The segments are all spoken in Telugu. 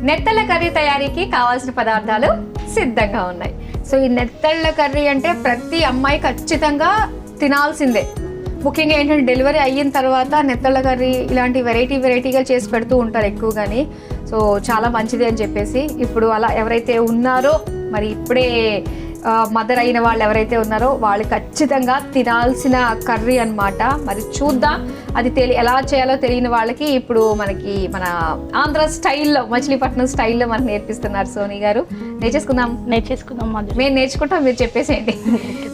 నెత్తళ్ళ కర్రీ తయారీకి కావాల్సిన పదార్థాలు సిద్ధంగా ఉన్నాయి. సో ఈ నెత్తళ్ళ కర్రీ అంటే ప్రతి అమ్మాయి ఖచ్చితంగా తినాల్సిందే. ముఖ్యంగా ఏంటంటే డెలివరీ అయిన తర్వాత నెత్తళ్ళ కర్రీ ఇలాంటి వెరైటీగా చేసి పెడుతూ ఉంటారు ఎక్కువగాని. సో చాలా మంచిది అని చెప్పేసి ఇప్పుడు అలా ఎవరైతే ఉన్నారో మరి ఇప్పుడే మదర్ అయిన వాళ్ళు ఎవరైతే ఉన్నారో వాళ్ళు ఖచ్చితంగా తినాల్సిన కర్రీ అన్నమాట. మరి చూద్దాం అది ఎలా చేయాలో తెలియని వాళ్ళకి ఇప్పుడు మనకి మన ఆంధ్ర స్టైల్లో మచిలీపట్నం స్టైల్లో మనకు నేర్పిస్తున్నారు సోనీ గారు. నేర్చేసుకుందాం మేము నేర్చుకుంటాం, మీరు చెప్పేసేయండి.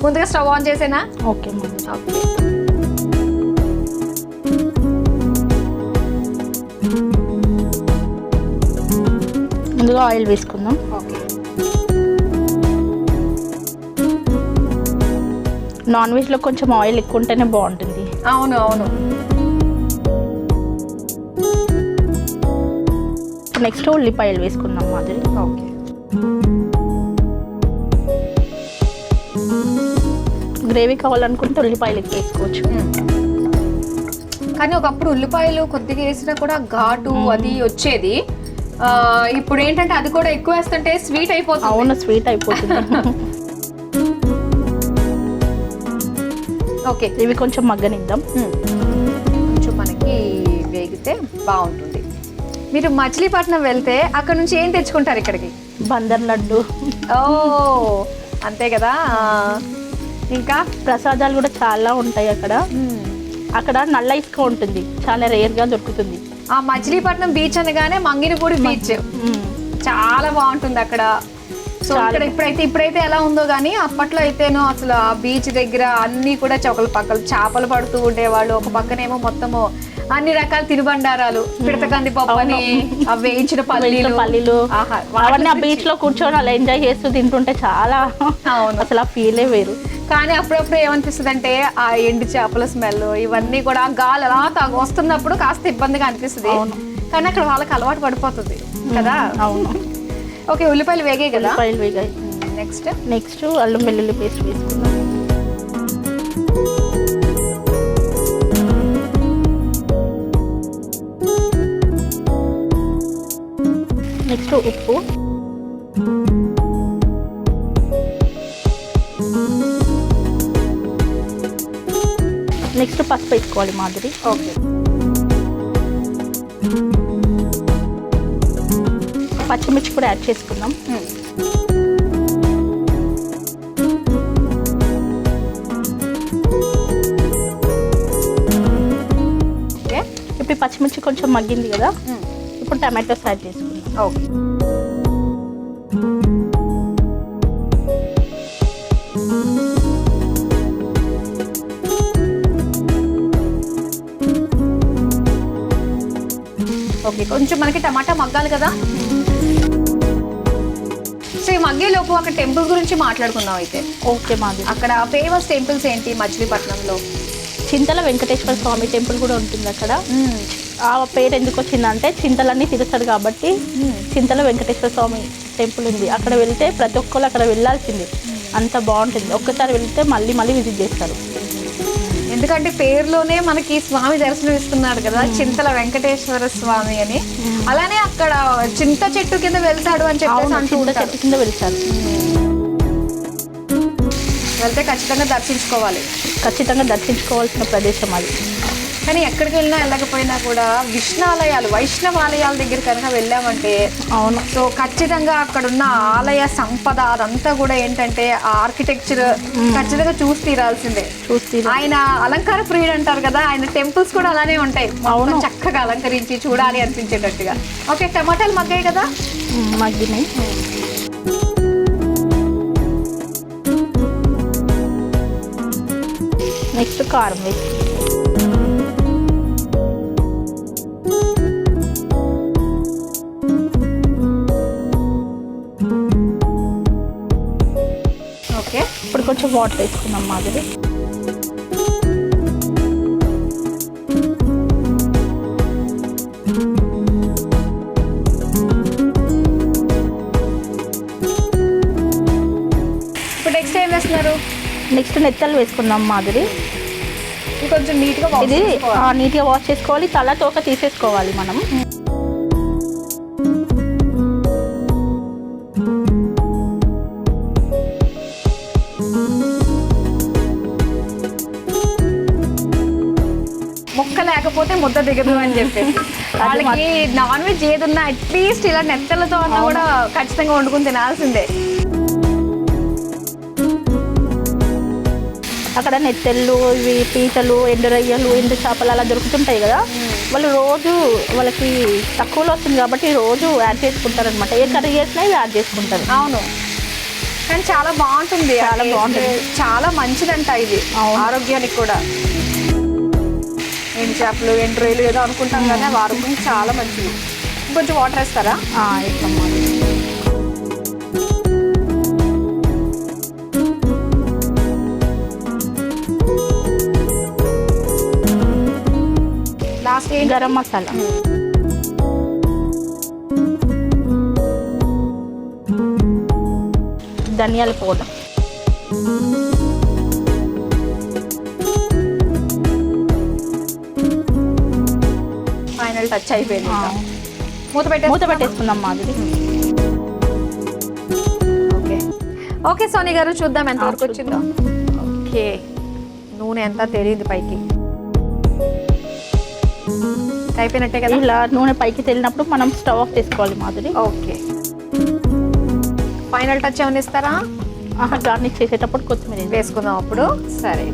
ముందుగా స్టవ్ ఆన్ చేసేనా? Okay okay. ముందుగా ఆయిల్ వేసుకుందాం. ఓకే. నాన్ వెజ్లో కొంచెం ఆయిల్ ఎక్కువ ఉంటేనే బాగుంటుంది. అవును అవును. నెక్స్ట్ ఉల్లిపాయలు వేసుకుందాం మాదిరి. ఓకే. గ్రేవీ కావాలనుకుంటే ఉల్లిపాయలు ఎక్కువ వేసుకోవచ్చు. కానీ ఒకప్పుడు ఉల్లిపాయలు కొద్దిగా వేసినా కూడా ఘాటు అది వచ్చేది. ఇప్పుడు ఏంటంటే అది కూడా ఎక్కువ వేస్తుంటే స్వీట్ అయిపోతుంది. అవును, స్వీట్ అయిపోతుంది. ఓకే, ఇవి కొంచెం మగ్గనిద్దాం. కొంచెం మనకి వేగితే బాగుంటుంది. మీరు మచిలీపట్నం వెళ్తే అక్కడ నుంచి ఏం తెచ్చుకుంటారు ఇక్కడికి? బందర్ లడ్డు. ఓ అంతే కదా. ఇంకా ప్రసాదాలు కూడా చాలా ఉంటాయి అక్కడ. అక్కడ నల్ల ఇసుక ఉంటుంది, చాలా రేర్గా దొరుకుతుంది. ఆ మచిలీపట్నం బీచ్ అనగానే మంగినపూడి బీచ్ చాలా బాగుంటుంది అక్కడ. సో ఇక్కడ ఇప్పుడైతే ఎలా ఉందో కానీ అప్పట్లో అయితేనో అసలు ఆ బీచ్ దగ్గర అన్ని కూడా ఒకళ్ళ పక్కన చేపలు పడుతూ ఉండేవాళ్ళు, ఒక పక్కనేమో మొత్తము అన్ని రకాల తినుబండారాలు, పిడతకంది పప్పు అని, వేయించిన పల్లీలు, అవన్నీ ఆ బీచ్ లో కూర్చొని అలా ఎంజాయ్ చేస్తూ తింటుంటే చాలా అసలు ఆ ఫీలే వేరు. కానీ అప్పుడప్పుడు ఏమనిపిస్తుంది అంటే ఆ ఎండు చేపల స్మెల్ ఇవన్నీ కూడా గాలి అలా వస్తున్నప్పుడు కాస్త ఇబ్బందిగా అనిపిస్తుంది. కానీ అక్కడ వాళ్ళకి అలవాటు పడిపోతుంది కదా. అవును. ఓకే, ఉల్లిపాయలు వేగాయి కదా. ఉల్లిపాయలు వేగాయి. నెక్స్ట్ అల్లం వెల్లుల్లి పేస్ట్ వేసుకుందాం. నెక్స్ట్ ఉప్పు, నెక్స్ట్ పసుపు వేసుకోవాలి మాదిరి. ఓకే. పచ్చిమిర్చి కూడా యాడ్ చేసుకుందాం. ఇప్పుడు పచ్చిమిర్చి కొంచెం మగ్గింది కదా, ఇప్పుడు టమాటోస్ యాడ్ చేసుకుందాం. ఓకే. ఓకే, కొంచెం మనకి టమాటా మగ్గాలి కదా. సో ఈ మగ్గేలోపు అక్కడ టెంపుల్స్ గురించి మాట్లాడుకుందాం అయితే. ఓకే మాది. అక్కడ ఫేమస్ టెంపుల్స్ ఏంటి మచిలీపట్నంలో? చింతల వెంకటేశ్వర స్వామి టెంపుల్ కూడా ఉంటుంది అక్కడ. ఆ పేరు ఎందుకు వచ్చిందంటే చింతలన్నీ తిరుస్తాడు కాబట్టి చింతల వెంకటేశ్వర స్వామి టెంపుల్ ఉంది. అక్కడ వెళ్తే ప్రతి ఒక్కరు అక్కడ వెళ్ళాల్సింది, అంత బాగుంటుంది. ఒక్కసారి వెళ్తే మళ్ళీ విజిట్ చేస్తారు. ఎందుకంటే పేరులోనే మనకి స్వామి దర్శనం ఇస్తున్నాడు కదా, చింతల వెంకటేశ్వర స్వామి అని. అలానే అక్కడ చింత చెట్టు కింద వెళ్తాడు అని చెప్పేసి అంటూ ఉంటారు. చెట్టు కింద వెళ్తారు. వెళ్తే ఖచ్చితంగా దర్శించుకోవాల్సిన ప్రదేశం అది. కానీ ఎక్కడికి వెళ్ళినా వెళ్ళకపోయినా కూడా విష్ణాలయాలు, వైష్ణవాలయాల దగ్గర కనుక వెళ్ళామంటే అవును. సో ఖచ్చితంగా అక్కడ ఉన్న ఆలయ సంపద అదంతా కూడా ఏంటంటే ఆ ఆర్కిటెక్చర్ ఖచ్చితంగా చూసి తీరాల్సిందే. ఆయన అలంకార ప్రియుడు అంటారు కదా, ఆయన టెంపుల్స్ కూడా అలానే ఉంటాయి, చక్కగా అలంకరించి చూడాలి అనిపించేటట్టుగా. ఓకే, టమాటాలు మగ్గాయి కదా. మగ్గినాయి. నెక్స్ట్ కారం వేసి ఇప్పుడు కొంచెం వాటర్ వేసుకుందాం మాదిరి. ఇప్పుడు నెక్స్ట్ ఏం వేస్తున్నారు? నెక్స్ట్ నెత్తలు వేసుకుందాం మాధురి. ఇది కొంచెం నీట్గా ఇది నీట్గా వాష్ చేసుకోవాలి, తల తోక తీసేసుకోవాలి మనం. మొక్క లేకపోతే ముద్ద దిగదు అని చెప్పేసి వాళ్ళకి నాన్ వెజ్ ఏదున్నా అట్లీస్ట్ ఇలా నెత్తలతో అన్నా కూడా ఖచ్చితంగా వండుకుని తినాల్సిందే. అక్కడ నెత్తళ్ళు, ఇవి పీతలు, ఎండు రొయ్యలు, ఎండు చేపలు అలా దొరుకుతుంటాయి కదా, వాళ్ళు రోజు వాళ్ళకి తక్కువలో వస్తుంది కాబట్టి రోజు యాడ్ చేసుకుంటారు అనమాట. ఏ కర్రీ చేసినా ఇవి యాడ్ చేసుకుంటారు. అవును, కానీ చాలా బాగుంటుంది, చాలా బాగుంటుంది, చాలా మంచిదంట ఇది ఆరోగ్యానికి కూడా. ఎండు చేపలు, ఎండు రొయ్యలు ఏదో అనుకుంటాం కదా, ఆరోగ్యం చాలా మంచిది. కొంచెం వాటర్ వేస్తారా? ఇస్తామ్మా. లాస్ట్ గరం మసాలా, ధనియాల పౌడర్, ఫైనల్ టచ్ అయిపోయింది. మూత పెట్టేసుకుందాం మాధురి. ఓకే ఓకే సోని గారు, చూద్దాం ఎంతవరకు వచ్చిందో. ఓకే, నూనె ఎంత తెలియదు పైకి అయిపోయినట్టే కదా. ఇలా నూనె పైకి తెలినప్పుడు మనం స్టవ్ ఆఫ్ చేసుకోవాలి మాధురి. ఓకే, ఫైనల్ టచ్ ఏమైనా ఇస్తారా? గార్నిష్ చేసేటప్పుడు కొత్తిమీర వేసుకుందాం అప్పుడు. సరే,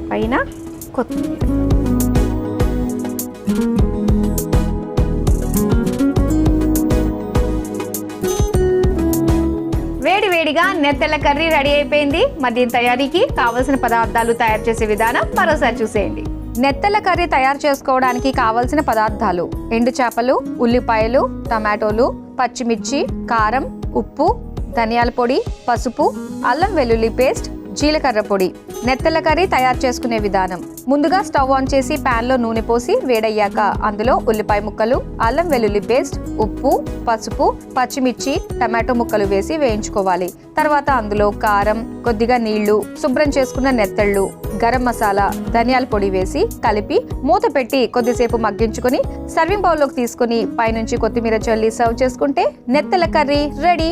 పైన కొత్తిమీర. వేడి వేడిగా నెత్తెల కర్రీ రెడీ అయిపోయింది. మరి దీని తయారీకి కావలసిన పదార్థాలు, తయారు చేసే విధానం మరోసారి చూసేయండి. నెత్తెల కర్రీ తయారు చేసుకోవడానికి కావలసిన పదార్థాలు: ఎండు చేపలు, ఉల్లిపాయలు, టమాటోలు, పచ్చిమిర్చి, కారం, ఉప్పు, ధనియాల పొడి, పసుపు, అల్లం వెల్లుల్లి పేస్ట్, జీలకర్ర పొడి. నెత్తెల కర్రీ తయారు చేసుకునే విధానం: ముందుగా స్టవ్ ఆన్ చేసి ప్యాన్ లో నూనె పోసి వేడయ్యాక అందులో ఉల్లిపాయ ముక్కలు, అల్లం వెల్లుల్లి పేస్ట్, ఉప్పు, పసుపు, పచ్చిమిర్చి, టమాటో ముక్కలు వేసి వేయించుకోవాలి. తర్వాత అందులో కారం, కొద్దిగా నీళ్లు, శుభ్రం చేసుకున్న నెత్తళ్ళు, గరం మసాలా, ధనియాల పొడి వేసి కలిపి మూత పెట్టి కొద్దిసేపు మగ్గించుకొని సర్వింగ్ బౌల్లోకి తీసుకుని పైనుంచి కొత్తిమీర చల్లి సర్వ్ చేసుకుంటే నెత్తెల కర్రీ రెడీ.